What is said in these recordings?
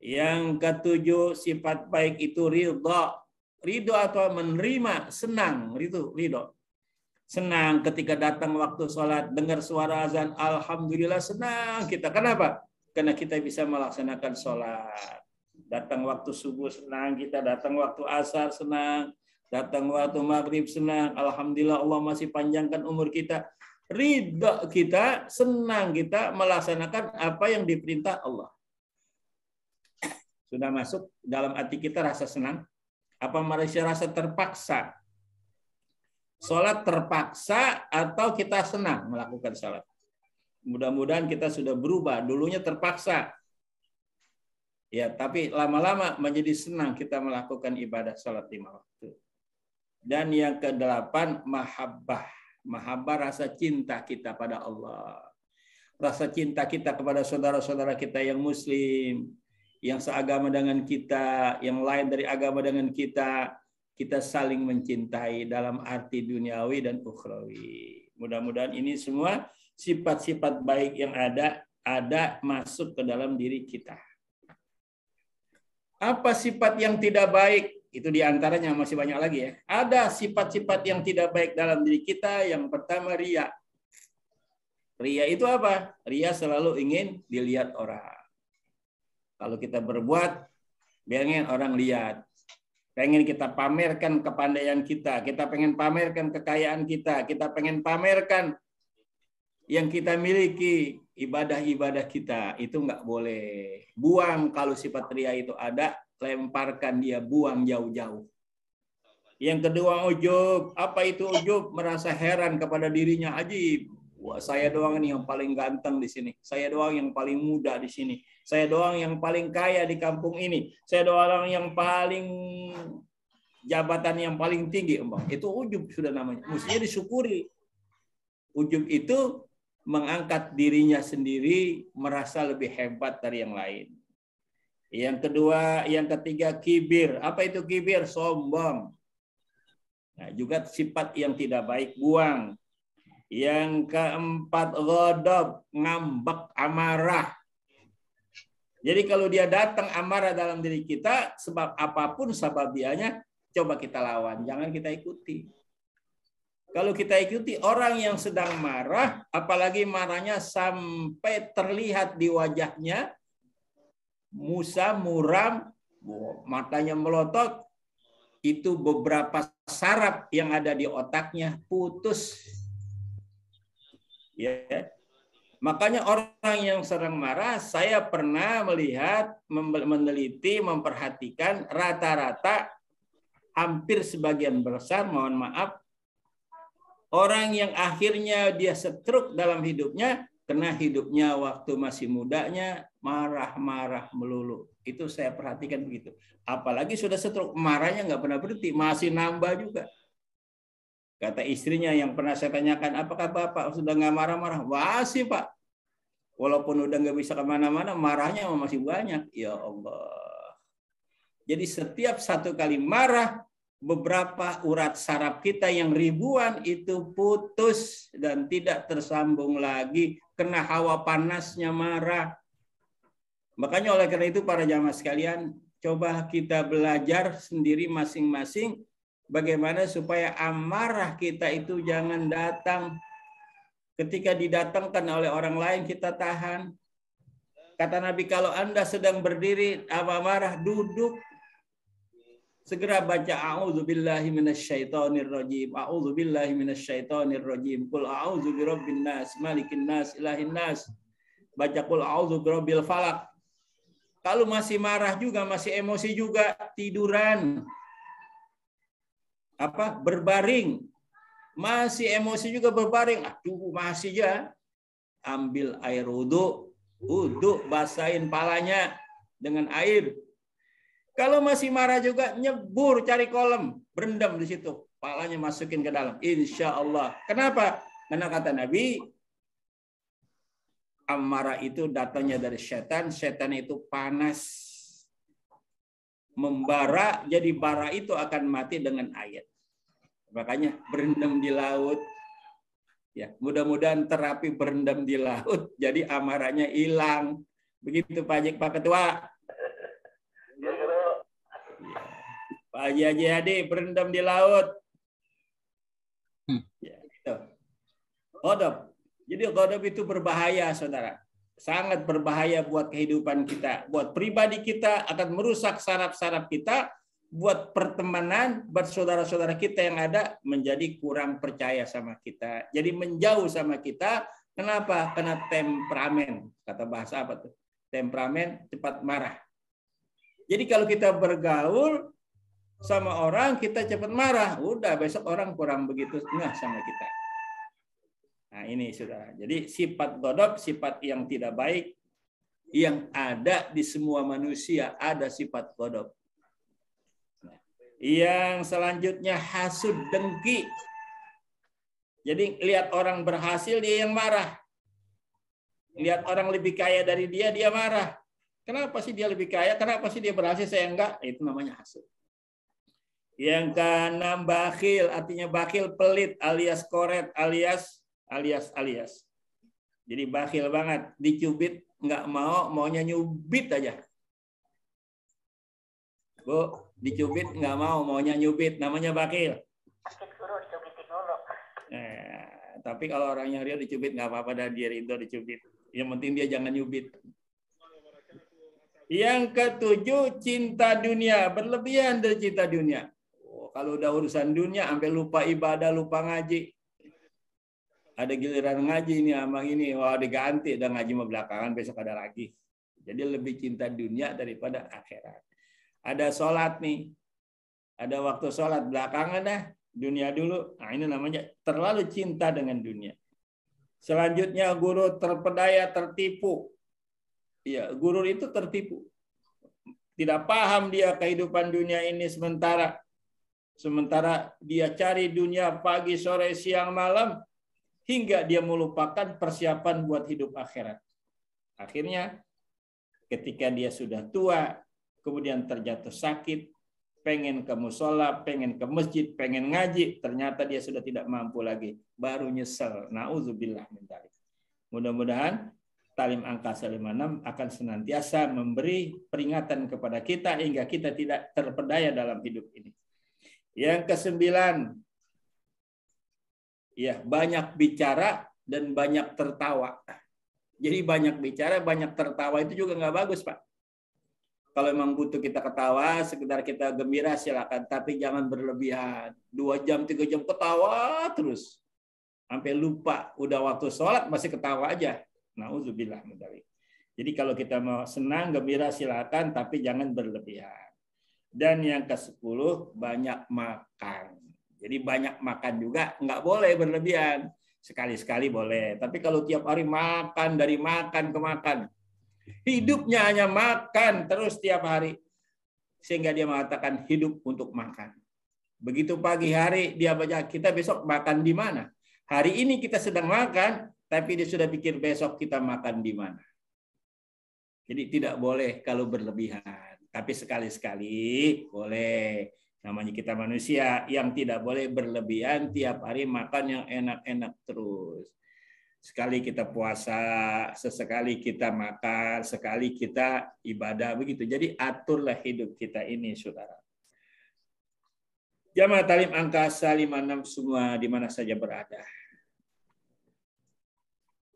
Yang ketujuh, sifat baik itu ridho. Ridho atau menerima, senang. Ridho. Senang ketika datang waktu sholat, dengar suara azan, alhamdulillah senang kita. Kenapa? Karena kita bisa melaksanakan sholat. Datang waktu subuh senang kita, datang waktu asar senang, datang waktu maghrib senang. Alhamdulillah Allah masih panjangkan umur kita. Ridho kita, senang kita melaksanakan apa yang diperintah Allah. Sudah masuk dalam hati kita rasa senang? Apa masih rasa terpaksa? Sholat terpaksa atau kita senang melakukan sholat? Mudah-mudahan kita sudah berubah. Dulunya terpaksa. Ya, tapi lama-lama menjadi senang kita melakukan ibadah sholat 5 waktu. Dan yang ke-8, mahabbah. Mahabbah rasa cinta kita pada Allah. Rasa cinta kita kepada saudara-saudara kita yang muslim, yang seagama dengan kita, yang lain dari agama dengan kita. Kita saling mencintai dalam arti duniawi dan ukhrawi. Mudah-mudahan ini semua sifat-sifat baik yang ada masuk ke dalam diri kita. Apa sifat yang tidak baik? Itu diantaranya masih banyak lagi ya. Ada sifat-sifat yang tidak baik dalam diri kita. Yang pertama riya. Riya itu apa? Riya selalu ingin dilihat orang. Kalau kita berbuat, pengen orang lihat. Pengen kita pamerkan kepandaian kita. Kita pengen pamerkan kekayaan kita. Kita pengen pamerkan yang kita miliki. Ibadah-ibadah kita. Itu nggak boleh. Buang kalau sifat riya itu ada. Lemparkan dia, buang jauh-jauh. Yang kedua ujub. Apa itu ujub? Merasa heran kepada dirinya. Ajib. Wah, saya doang nih yang paling ganteng di sini. Saya doang yang paling muda di sini. Saya doang yang paling kaya di kampung ini. Saya doang yang paling jabatan yang paling tinggi. Itu ujub sudah namanya. Mestinya disyukuri. Ujub itu mengangkat dirinya sendiri, merasa lebih hebat dari yang lain. Yang kedua, yang ketiga kibir. Apa itu kibir? Sombong. Nah, juga sifat yang tidak baik, buang. Yang keempat, ghadab, ngambek, amarah. Jadi kalau dia datang amarah dalam diri kita, sebab apapun sababianya, coba kita lawan, jangan kita ikuti. Kalau kita ikuti orang yang sedang marah, apalagi marahnya sampai terlihat di wajahnya, musa, muram, matanya melotot, itu beberapa saraf yang ada di otaknya putus. Ya, makanya orang yang sedang marah, saya pernah melihat, meneliti, memperhatikan rata-rata hampir sebagian besar, mohon maaf, orang yang akhirnya dia stroke dalam hidupnya, karena hidupnya waktu masih mudanya marah-marah melulu. Itu saya perhatikan begitu. Apalagi sudah stroke, marahnya nggak pernah berhenti, masih nambah juga. Kata istrinya yang pernah saya tanyakan, apakah Bapak sudah nggak marah-marah? Masih Pak. Walaupun udah nggak bisa kemana-mana, marahnya masih banyak. Ya Allah. Jadi setiap satu kali marah, beberapa urat saraf kita yang ribuan itu putus dan tidak tersambung lagi. Kena hawa panasnya marah. Makanya oleh karena itu para jamaah sekalian, coba kita belajar sendiri masing-masing bagaimana supaya amarah kita itu jangan datang. Ketika didatangkan oleh orang lain kita tahan. Kata Nabi, kalau Anda sedang berdiri marah, duduk. Segera baca a'udzubillahi minasyaitonirrajim. A'udzubillahi minasyaitonirrajim. Qul a'udzu birabbin nas, malikin nas, ilahin nas. Baca qul a'udzu birabbil falaq. Kalau masih marah juga, masih emosi juga, tiduran. Berbaring. Masih emosi juga berbaring. Aduh, masih ya. Ambil air wudhu, basahin palanya dengan air. Kalau masih marah juga, nyebur, cari kolam, berendam di situ. Palanya masukin ke dalam. Insya Allah. Kenapa? Karena kata Nabi, amarah itu datangnya dari setan. Setan itu panas. Membara, jadi bara itu akan mati dengan air. Makanya berendam di laut. Ya, mudah-mudahan terapi berendam di laut, jadi amarahnya hilang. Begitu Pak Ketua. Pak Haji Hadi berendam di laut. Ya, gitu. Ghadab. Jadi ghadab itu berbahaya, saudara. Sangat berbahaya buat kehidupan kita. Buat pribadi kita, akan merusak saraf-saraf kita. Buat pertemanan, buat saudara-saudara kita yang ada, menjadi kurang percaya sama kita. Jadi menjauh sama kita. Kenapa? Karena temperamen. Kata bahasa apa tuh? Temperamen, cepat marah. Jadi kalau kita bergaul sama orang, kita cepat marah. Udah, besok orang kurang begitu ngeh sama kita. Nah ini saudara. Jadi sifat ghadab, sifat yang tidak baik, yang ada di semua manusia, ada sifat ghadab. Yang selanjutnya hasud, dengki. Jadi lihat orang berhasil, dia yang marah. Lihat orang lebih kaya dari dia, dia marah. Kenapa sih dia lebih kaya? Kenapa sih dia berhasil, saya enggak? Itu namanya hasud. Yang keenam bakhil, artinya bakhil pelit alias koret alias. Jadi bakhil banget, dicubit enggak mau, maunya nyubit aja. Bu, dicubit nggak mau, maunya nyubit, namanya bakhil. Sakit guru, dicubitin dulu. Tapi kalau orangnya ria dicubit nggak apa-apa, dan dia ridho dicubit. Yang penting dia jangan nyubit. Yang ketujuh, cinta dunia, berlebihan dari cinta dunia. Kalau udah urusan dunia, sampai lupa ibadah, lupa ngaji. Ada giliran ngaji ini, amang ini, wah diganti, udah ngaji mau belakangan, besok ada lagi. Jadi lebih cinta dunia daripada akhirat. Ada sholat nih, ada waktu sholat belakangan dah, dunia dulu. Nah ini namanya terlalu cinta dengan dunia. Selanjutnya guru terpedaya, tertipu. Iya, guru itu tertipu. Tidak paham dia kehidupan dunia ini sementara. Sementara dia cari dunia pagi, sore, siang, malam, hingga dia melupakan persiapan buat hidup akhirat. Akhirnya ketika dia sudah tua, kemudian terjatuh sakit, pengen ke musola, pengen ke masjid, pengen ngaji, ternyata dia sudah tidak mampu lagi. Baru nyesel. Nauzubillah min dzalik. Mudah-mudahan Talim Angkasa 56 akan senantiasa memberi peringatan kepada kita hingga kita tidak terpedaya dalam hidup ini. Yang kesembilan, ya banyak bicara dan banyak tertawa. Jadi banyak bicara, banyak tertawa itu juga nggak bagus, Pak. Kalau memang butuh kita ketawa, sekedar kita gembira silakan, tapi jangan berlebihan. 2 jam, 3 jam ketawa terus. Sampai lupa, udah waktu sholat masih ketawa aja. Nauzubillah min dzalik. Jadi kalau kita mau senang, gembira silakan, tapi jangan berlebihan. Dan yang ke-10, banyak makan. Jadi banyak makan juga nggak boleh berlebihan. Sekali-sekali boleh. Tapi kalau tiap hari makan, dari makan ke makan, hidupnya hanya makan terus tiap hari. Sehingga dia mengatakan hidup untuk makan. Begitu pagi hari dia baca, kita besok makan di mana? Hari ini kita sedang makan, tapi dia sudah pikir besok kita makan di mana. Jadi tidak boleh kalau berlebihan. Tapi sekali-sekali boleh. Namanya kita manusia, yang tidak boleh berlebihan tiap hari makan yang enak-enak terus. Sekali kita puasa, sesekali kita makan, sekali kita ibadah, begitu. Jadi aturlah hidup kita ini, saudara. Jamaah Talim Angkasa 56 semua di mana saja berada.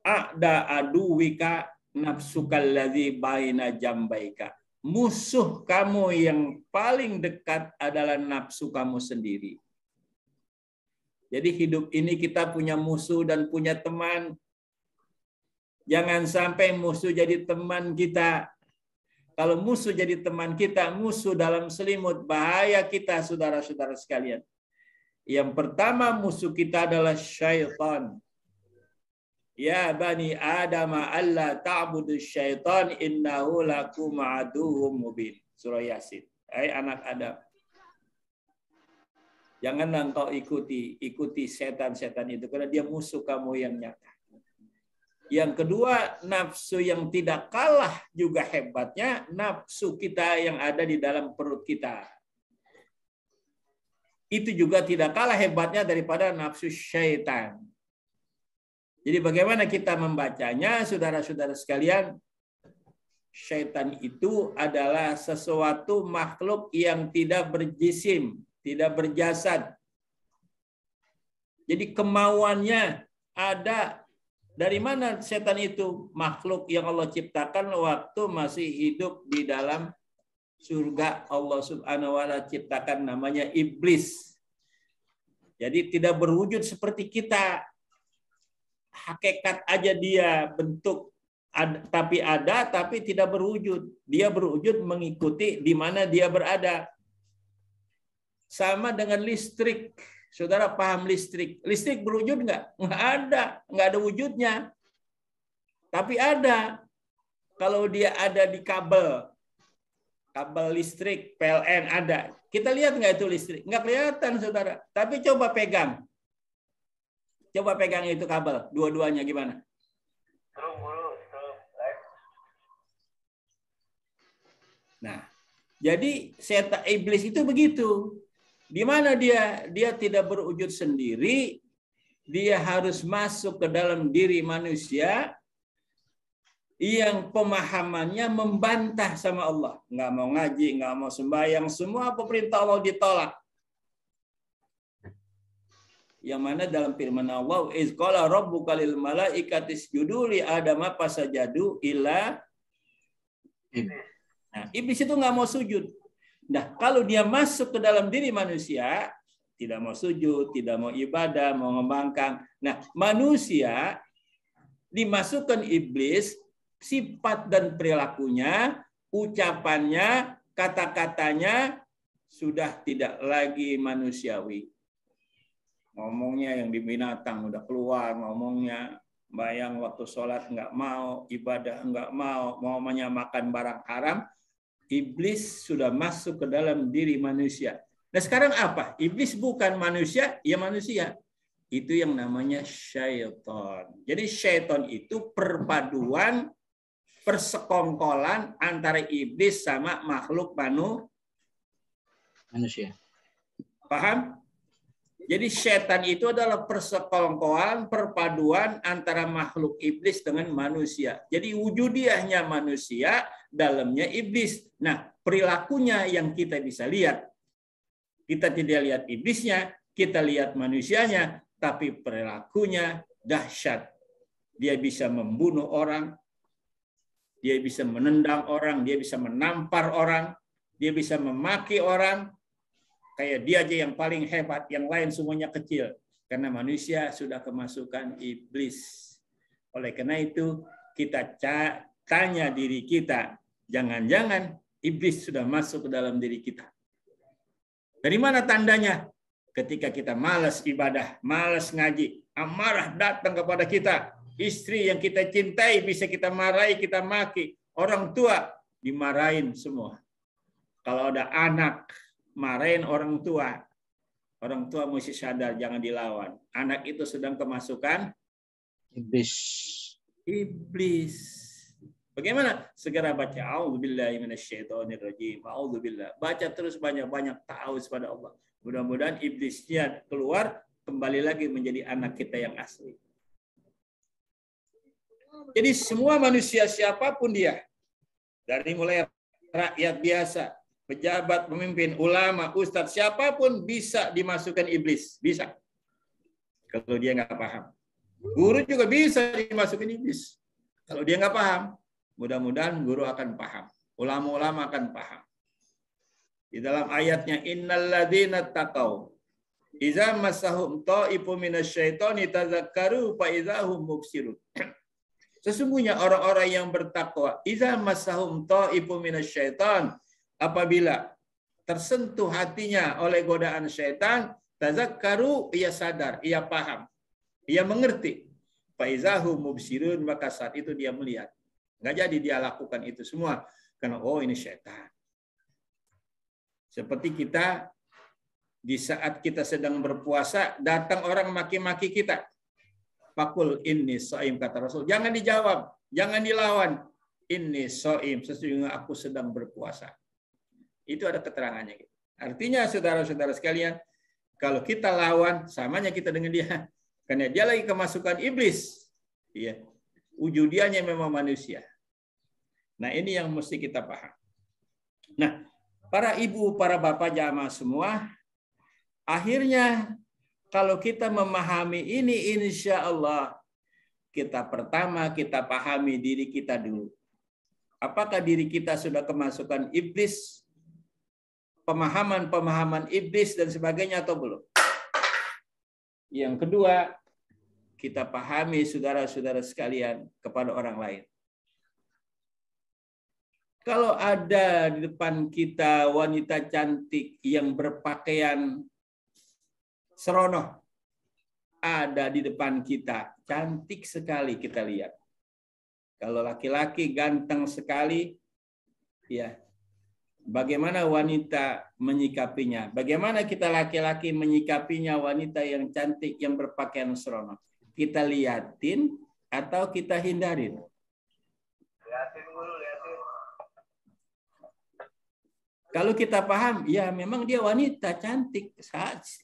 A'da aduwika nafsukal ladzi baina jambaika. Musuh kamu yang paling dekat adalah nafsu kamu sendiri. Jadi hidup ini kita punya musuh dan punya teman. Jangan sampai musuh jadi teman kita. Kalau musuh jadi teman kita, musuh dalam selimut, bahaya kita, saudara-saudara sekalian. Yang pertama musuh kita adalah syaitan. Ya bani Adam alla ta'budu syaitan innahu lakum aduwwum mubin. Surah Yasin. Hai anak Adam. Jangan engkau ikuti setan-setan itu karena dia musuh kamu yang nyata. Yang kedua, nafsu yang tidak kalah juga hebatnya, nafsu kita yang ada di dalam perut kita. Itu juga tidak kalah hebatnya daripada nafsu syaitan. Jadi bagaimana kita membacanya, saudara-saudara sekalian? Syaitan itu adalah sesuatu makhluk yang tidak berjisim, tidak berjasad. Jadi kemauannya ada. Dari mana setan itu? Makhluk yang Allah ciptakan waktu masih hidup di dalam surga. Allah Subhanahu wa Ta'ala ciptakan, namanya iblis. Jadi tidak berwujud seperti kita. Hakikat aja dia, bentuk tapi ada, tapi tidak berwujud. Dia berwujud mengikuti di mana dia berada. Sama dengan listrik. Saudara paham listrik? Listrik berwujud nggak? Nggak ada wujudnya. Tapi ada. Kalau dia ada di kabel listrik, PLN ada. Kita lihat nggak itu listrik? Nggak kelihatan, saudara. Tapi coba pegang. Coba pegang itu kabel. Dua-duanya gimana? Nah, jadi setan iblis itu begitu. Di mana dia? Dia tidak berwujud sendiri. Dia harus masuk ke dalam diri manusia yang pemahamannya membantah sama Allah. Nggak mau ngaji, nggak mau sembahyang. Semua perintah Allah ditolak. Yang mana dalam firman Allah, "Iz qala rabbuka lil malaikati isjudu li adama fasajadu illa." Nah, iblis itu nggak mau sujud. Nah, kalau dia masuk ke dalam diri manusia, tidak mau sujud, tidak mau ibadah, mau ngembangkang. Nah, manusia dimasukkan iblis, sifat dan perilakunya, ucapannya, kata-katanya sudah tidak lagi manusiawi. Ngomongnya yang di binatang udah keluar, ngomongnya bayang waktu sholat nggak mau, ibadah nggak mau menyamakan barang haram. Iblis sudah masuk ke dalam diri manusia. Nah sekarang apa? Iblis bukan manusia, ya manusia. Itu yang namanya syaitan. Jadi syaitan itu perpaduan, persekongkolan antara iblis sama makhluk manusia. Paham? Jadi syaitan itu adalah persekongkolan, perpaduan antara makhluk iblis dengan manusia. Jadi wujudiahnya manusia, dalamnya iblis. Nah, perilakunya yang kita bisa lihat. Kita tidak lihat iblisnya, kita lihat manusianya, tapi perilakunya dahsyat. Dia bisa membunuh orang, dia bisa menendang orang, dia bisa menampar orang, dia bisa memaki orang. Kayak dia aja yang paling hebat, yang lain semuanya kecil. Karena manusia sudah kemasukan iblis. Oleh karena itu, kita tanya diri kita, jangan-jangan iblis sudah masuk ke dalam diri kita. Dari mana tandanya? Ketika kita malas ibadah, malas ngaji, amarah datang kepada kita. Istri yang kita cintai bisa kita marahi, kita maki. Orang tua dimarahin semua. Kalau ada anak, marahin orang tua. Orang tua mesti sadar, jangan dilawan. Anak itu sedang kemasukan iblis. Bagaimana? Segera baca a'udzubillahi minasyaitonirrajim. A'udzubillah. Baca terus banyak-banyak ta'awudz pada Allah. Mudah-mudahan iblisnya keluar, kembali lagi menjadi anak kita yang asli. Jadi semua manusia siapapun dia, dari mulai rakyat biasa, pejabat, pemimpin, ulama, ustadz, siapapun bisa dimasukkan iblis. Bisa. Kalau dia nggak paham. Guru juga bisa dimasukin iblis. Kalau dia nggak paham, mudah-mudahan guru akan paham. Ulama-ulama akan paham. Di dalam ayatnya, innalladzina taqaw idza massahum ta'ifun minasyaitoni tadzakkaru fa idzahum mubsirun. Sesungguhnya orang-orang yang bertakwa, idza massahum ta'ifun minasyaiton, apabila tersentuh hatinya oleh godaan syaitan, tazakkaru, ia sadar, ia paham, ia mengerti. Faizahum mubsirun, maka saat itu dia melihat. Nggak jadi dia lakukan itu semua karena oh ini syaitan. Seperti kita di saat kita sedang berpuasa, datang orang maki-maki kita. Fakul inni shaim, kata Rasul. Jangan dijawab, jangan dilawan. Inni shaim, sesungguhnya aku sedang berpuasa. Itu ada keterangannya. Artinya saudara-saudara sekalian, kalau kita lawan, samanya kita dengan dia. Karena dia lagi kemasukan iblis. Iya. Wujudiannya memang manusia. Nah, ini yang mesti kita paham. Nah, para ibu, para bapak jamaah semua, akhirnya kalau kita memahami ini, insya Allah kita pertama kita pahami diri kita dulu. Apakah diri kita sudah kemasukan iblis, pemahaman-pemahaman iblis dan sebagainya atau belum? Yang kedua, kita pahami saudara-saudara sekalian kepada orang lain. Kalau ada di depan kita wanita cantik yang berpakaian seronoh, ada di depan kita, cantik sekali kita lihat. Kalau laki-laki ganteng sekali, ya. Bagaimana wanita menyikapinya? Bagaimana kita laki-laki menyikapinya wanita yang cantik yang berpakaian seronoh? Kita liatin atau kita hindarin? Liatin dulu, liatin. Kalau kita paham, ya memang dia wanita cantik.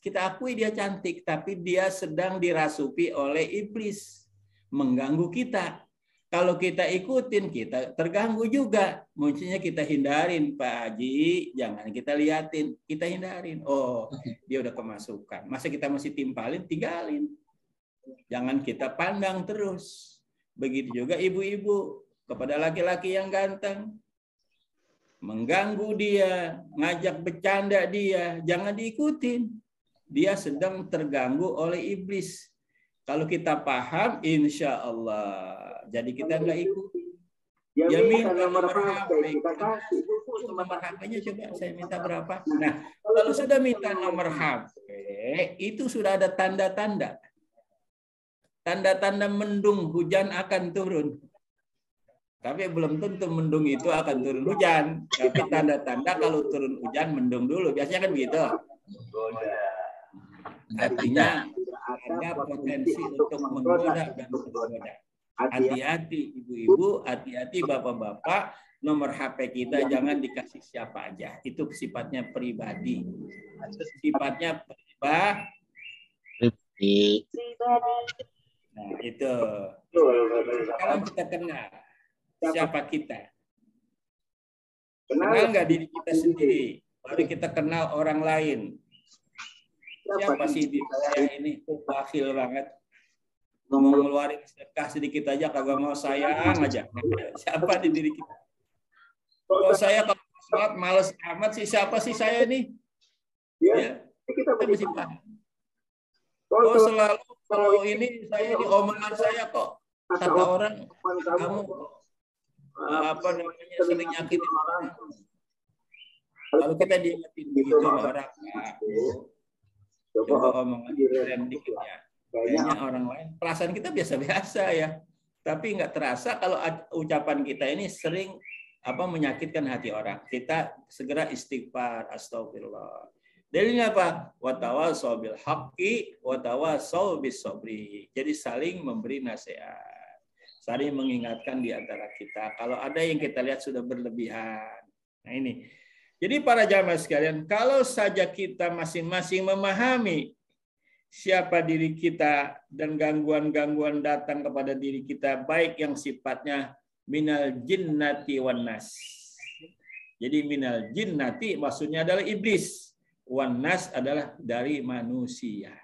Kita akui dia cantik, tapi dia sedang dirasuki oleh iblis. Mengganggu kita. Kalau kita ikutin, kita terganggu juga. Mestinya kita hindarin, Pak Haji. Jangan kita liatin, kita hindarin. Oh, dia udah kemasukan. Masa kita masih timpalin, tinggalin. Jangan kita pandang terus. Begitu juga ibu-ibu kepada laki-laki yang ganteng. Mengganggu dia, ngajak bercanda dia, jangan diikutin. Dia sedang terganggu oleh iblis. Kalau kita paham, insya Allah. Jadi kita nggak ikut. Ya minta nomor HP. Nomor HP-nya coba saya minta berapa. Nah, kalau sudah minta nomor HP, itu sudah ada tanda-tanda. Tanda-tanda mendung, hujan akan turun. Tapi belum tentu mendung itu akan turun hujan. Tapi tanda-tanda kalau turun hujan mendung dulu. Biasanya kan begitu. Artinya ada potensi untuk menggoda dan menggoda. Hati-hati ibu-ibu, hati-hati bapak-bapak. Nomor HP kita jangan dikasih siapa aja. Itu sifatnya pribadi. Sifatnya pribadi. Nah itu. Sekarang kita kenal. Siapa kita? Kenal nggak diri kita sendiri? Baru kita kenal orang lain. Siapa sih diri saya ini? Bakhil banget. Ngomong ngeluarin sedekah sedikit aja kagak mau, sayang aja. Siapa di diri kita? Oh saya kalau sholat males amat sih, siapa sih saya ini? Ya, kita mesti paham. Oh selalu kalau ini saya ini omongan saya kok kata orang kamu apa namanya sering nyakitin orang. Kalau kita diingetin begitu orang, coba omongan keren dikit ya. Kayaknya orang lain perasaan kita biasa-biasa ya, tapi nggak terasa kalau ucapan kita ini sering menyakitkan hati orang. Kita segera istighfar, astagfirullah. Dalilnya apa? Watawasau bil haqqi watawasau bis sabri. Jadi saling memberi nasihat, saling mengingatkan di antara kita. Kalau ada yang kita lihat sudah berlebihan. Nah ini. Jadi para jamaah sekalian, kalau saja kita masing-masing memahami siapa diri kita dan gangguan-gangguan datang kepada diri kita, baik yang sifatnya minal jinnati wan nas. Jadi minal jinnati maksudnya adalah iblis, wan nas adalah dari manusia.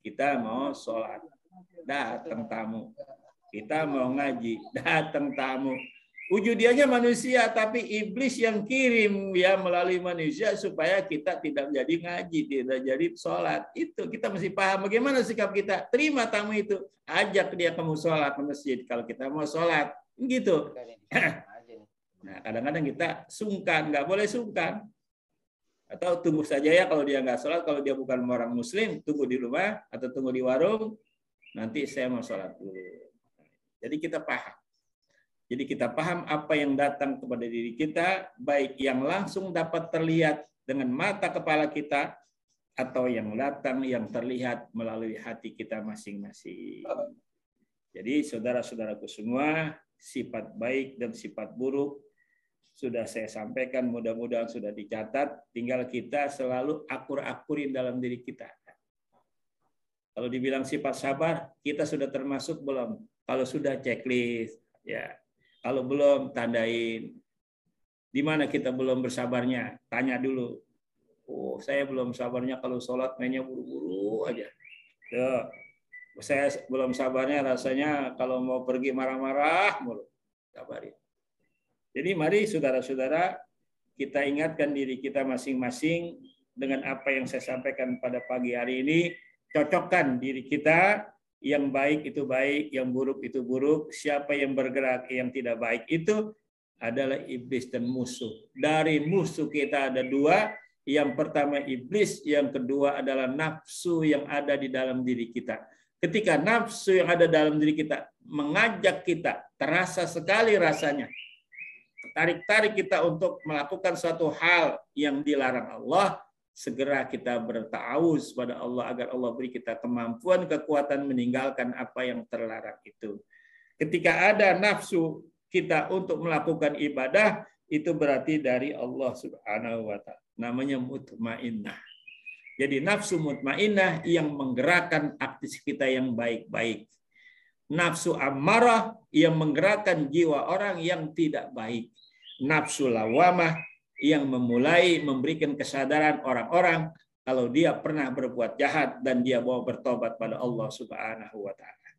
Kita mau sholat, datang tamu. Kita mau ngaji, datang tamu. Wujudiannya manusia, tapi iblis yang kirim ya melalui manusia supaya kita tidak jadi ngaji, tidak jadi sholat. Itu kita mesti paham bagaimana sikap kita. Terima tamu itu, ajak dia ke musola, ke masjid kalau kita mau sholat, gitu. Nah kadang-kadang kita sungkan, nggak boleh sungkan. Atau tunggu saja ya kalau dia nggak sholat, kalau dia bukan orang muslim, tunggu di rumah atau tunggu di warung, nanti saya mau sholat dulu. Jadi kita paham. Jadi kita paham apa yang datang kepada diri kita, baik yang langsung dapat terlihat dengan mata kepala kita, atau yang datang yang terlihat melalui hati kita masing-masing. Jadi saudara-saudaraku semua, sifat baik dan sifat buruk sudah saya sampaikan, mudah-mudahan sudah dicatat, tinggal kita selalu akur-akurin dalam diri kita. Kalau dibilang sifat sabar, kita sudah termasuk belum? Kalau sudah checklist, ya. Kalau belum, tandain. Di mana kita belum bersabarnya? Tanya dulu. Oh, saya belum sabarnya kalau sholat mainnya buru-buru aja. Tuh. Saya belum sabarnya rasanya kalau mau pergi marah-marah mulu. Sabarin. Jadi mari saudara-saudara, kita ingatkan diri kita masing-masing dengan apa yang saya sampaikan pada pagi hari ini. Cocokkan diri kita, yang baik itu baik, yang buruk itu buruk. Siapa yang bergerak yang tidak baik itu adalah iblis dan musuh. Dari musuh kita ada dua. Yang pertama iblis, yang kedua adalah nafsu yang ada di dalam diri kita. Ketika nafsu yang ada dalam diri kita mengajak kita, terasa sekali rasanya, tarik-tarik kita untuk melakukan suatu hal yang dilarang Allah, segera kita bertawuz pada Allah agar Allah beri kita kemampuan, kekuatan meninggalkan apa yang terlarang itu. Ketika ada nafsu kita untuk melakukan ibadah, itu berarti dari Allah Subhanahu wa Ta'ala. Namanya mutmainnah. Jadi nafsu mutmainnah yang menggerakkan aktivitas kita yang baik-baik. Nafsu ammarah yang menggerakkan jiwa orang yang tidak baik. Nafsu lawamah yang memulai memberikan kesadaran orang-orang kalau dia pernah berbuat jahat dan dia mau bertobat pada Allah Subhanahu wa Ta'ala.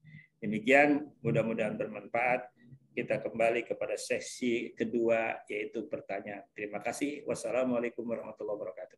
Demikian, mudah-mudahan bermanfaat. Kita kembali kepada sesi kedua, yaitu pertanyaan. Terima kasih. Wassalamualaikum warahmatullahi wabarakatuh.